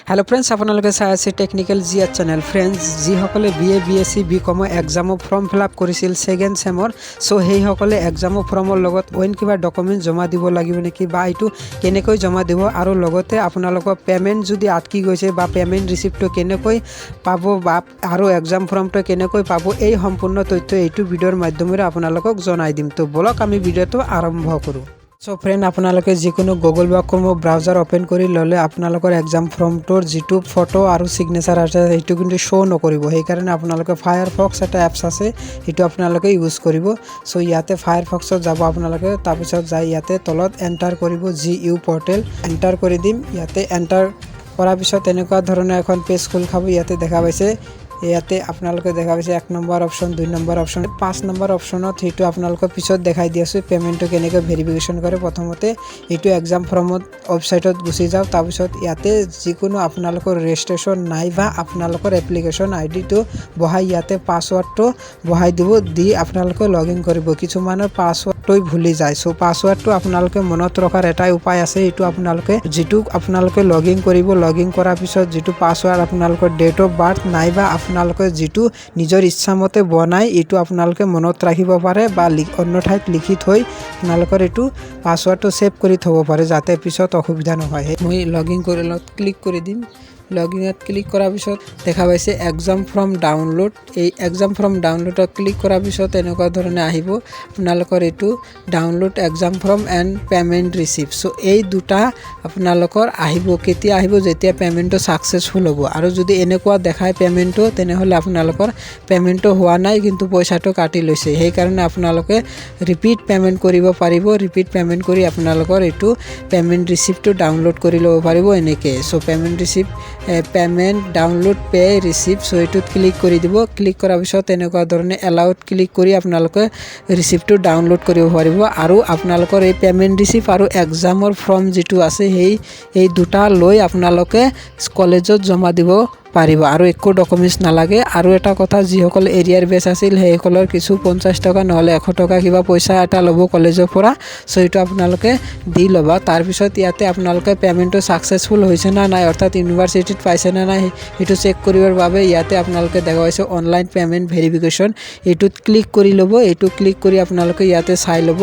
Hello friends आपलोके चाই আছে টেকনিক্যাল জিআৰ চ্যানেল ফ্ৰেন্ডস যিসকলে বিএ বিএসসি বিকমৰ এক্সামৰ ফৰ্ম ফিল আপ কৰিছিল সেকেন্ড সেমৰ সো সেইসকলে এক্সামৰ ফৰ্মৰ লগত অইন কিবা ডকুমেন্ট জমা দিব লাগিব নেকি বা এইটো কেনেকৈ জমা দিব আৰু লগতে আপোনালোকৰ পেমেন্ট যদি আটকি গৈছে বা পেমেন্ট ৰিসিপ্টটো কেনেকৈ পাব বা আৰু এক্সাম ফৰ্মটো কেনেকৈ পাব এই সম্পূৰ্ণ তথ্য এইটো ভিডিওৰ মাধ্যমেৰে আপোনালোকক জনাই দিম। তো বলক আমি ভিডিওটো আৰম্ভ কৰো। সো ফ্ৰেন্ড আপোনালোকে যিকোনো গুগল বা ক্ৰোম ব্ৰাউজাৰ ওপেন কৰি ললে আপোনালোকৰ এক্সাম ফৰ্মটোৰ যেটো ফটো আৰু সিগনেচাৰ আছে সেইটো কিন্তু শো নকৰিব। সেই কাৰণে আপোনালোকে ফায়াৰফক্স এটা এপছ আছে সেইটো আপোনালোকে ইউজ কৰিব। সো ইয়াতে ফায়াৰফক্সত যাব আপোনালোকে তাৰপিছত যাই ইয়াতে তলত এন্টাৰ কৰিব GU পোৰ্টেল এন্টাৰ কৰি দিম। ইয়াতে এন্টাৰ কৰাৰ পিছত এনেকুৱা ধৰণৰ এখন পেজ খোল খাব। ইয়াতে দেখা পাইছে ইয়াতে আপোনালোকে দেখা পাইছে 1 number option 2 number option 5 number অপচনত হেতু আপোনালোকে পিছত দেখাই দি আছে পেমেন্টটো কেনেকৈ ভেৰিফিকেশন কৰে। প্ৰথমতে এইটো এক্সাম ফৰ্মত ওয়েবসাইটত গুচি যাও। তাৰপিছত ইয়াতে যিকোনো আপোনালোকৰ ৰেজিষ্ট্ৰেচন নাই বা আপোনালোকৰ এপ্লিকেশন আইডিটো বহাই ইয়াতে পাসওয়াৰ্ডটো বহাই দিব দি আপোনালোকে লগইন কৰিব। কিছুমানৰ পাসওয়াৰ্ডটোই ভুলি যায়। সো পাসওয়াৰ্ডটো আপোনালোকে মনত ৰখাৰ এটাই উপায় আছে। এইটো আপোনালোকে যেটো আপোনালোকে লগইন কৰিব লগইন কৰাৰ পিছত যেটো পাসওয়াৰ্ড আপোনালোকৰ ডেট অফ বাৰ্থ নাই বা আপোনালোকে যেটো নিজৰ ইচ্ছামতে বনাই এইটো আপোনালোকে মনত ৰাখিব পাৰে বা অন্য ঠাইত লিখি থৈ আপোনালোকৰ এইটো পাসওয়াৰ্ডটো সেভ কৰি থব পাৰে যাতে পিছত অসুবিধা নহয়। মই লগইন কৰিলত ক্লিক কৰি দিম। লগইনত ক্লিক কৰাৰ পিছত দেখা পাইছে এক্সাম ফৰ্ম ডাউনলোড। এই এক্সাম ফৰ্ম ডাউনলোডত ক্লিক কৰাৰ পিছত এনেকুৱা ধৰণে আহিব আপোনালোকৰ এইটো download exam form and payment receipt. So এই দুটা আপোনালোকৰ আহিব কেতিয়া আহিব যেতিয়া পেমেন্টটো সাকসেসফুল হ'ব। আৰু যদি এনেকুৱা দেখায় পেমেন্টটো তেনেহলে আপোনালোকৰ পেমেন্টটো হোৱা নাই কিন্তু পইচাটো কাটি লৈছে। সেই কাৰণে আপোনালোকে ৰিপিট পেমেন্ট কৰিব পাৰিব। ৰিপিট পেমেন্ট কৰি আপোনালোকৰ এইটো পেমেন্ট ৰিসিপ্টটো ডাউনলোড কৰি ল'ব পাৰিব এনেকৈ। So payment receipt payment download pay receipt so এইটোত ক্লিক কৰি দিব। ক্লিক কৰাৰ পিছত এনেকুৱা ধৰণে এলাউড ক্লিক কৰি আপোনালোকে ৰিসিপ্টটো ডাউনলোড কৰিব পাৰিব। আৰু আপোনালোকৰ এই পেমেন্ট ৰিসিপ্ট আৰু এক্সামৰ ফৰ্ম যেটো আছে এই দুটা লৈ আপোনালোকে কলেজত জমা দিব পাৰিব আৰু একো ডকুমেন্টস নালাগে। আৰু এটা কথা যিসকল এৰিয়াৰ বেস আছিল সেইসকলৰ কিছু 50 টকা নহলে 100 টকা কিবা পইচা এটা ল'ব কলেজৰ পৰা। সো এইটো আপোনালোকে দি ল'বা। তাৰ পিছত ইয়াতে আপোনালোকে পেমেন্টটো সাকসেসফুল হৈছে না নাই অৰ্থাৎ ইউনিভাৰ্সিটিত পাইছে না নাই সেইটো চেক কৰিবৰ বাবে ইয়াতে আপোনালোকে দেখা পাইছে অনলাইন পেমেন্ট ভেৰিফিকেশন এইটোত ক্লিক কৰি ল'ব। এইটো ক্লিক কৰি আপোনালোকে ইয়াতে চাই ল'ব।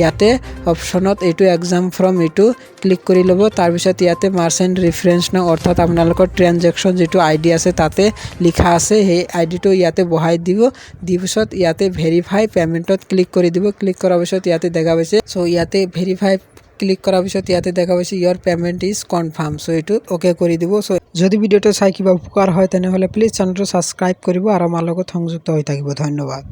ইয়াতে অপচনত এইটো এক্সাম ফৰ্ম এইটো ক্লিক কৰি ল'ব। তাৰ পিছত ইয়াতে মাৰ্চেন্ট ৰেফাৰেন্স ন অৰ্থাৎ আপোনালোকৰ ট্ৰানজেকচন যেটো আইডি আছে তাতে লিখা আছে সেই আইডিটো ইয়াতে বহাই দিব। দি পিছত ইয়াতে ভেৰিফাই পেমেন্টত ক্লিক কৰি দিব। ক্লিক কৰাৰ পিছত ইয়াতে দেখা পাইছে সো ইয়াতে ভেৰিফাই ক্লিক কৰাৰ পিছত ইয়াতে দেখা পাইছে your payment is confirm. So এইটো ওকে কৰি দিব। সো যদি ভিডিওটো চাই কিবা উপকাৰ হয় তেনেহলে প্লিজ চেনেলটো সাবস্ক্ৰাইব কৰিব আৰু আমাৰ লগত সংযুক্ত হৈ থাকিব। ধন্যবাদ।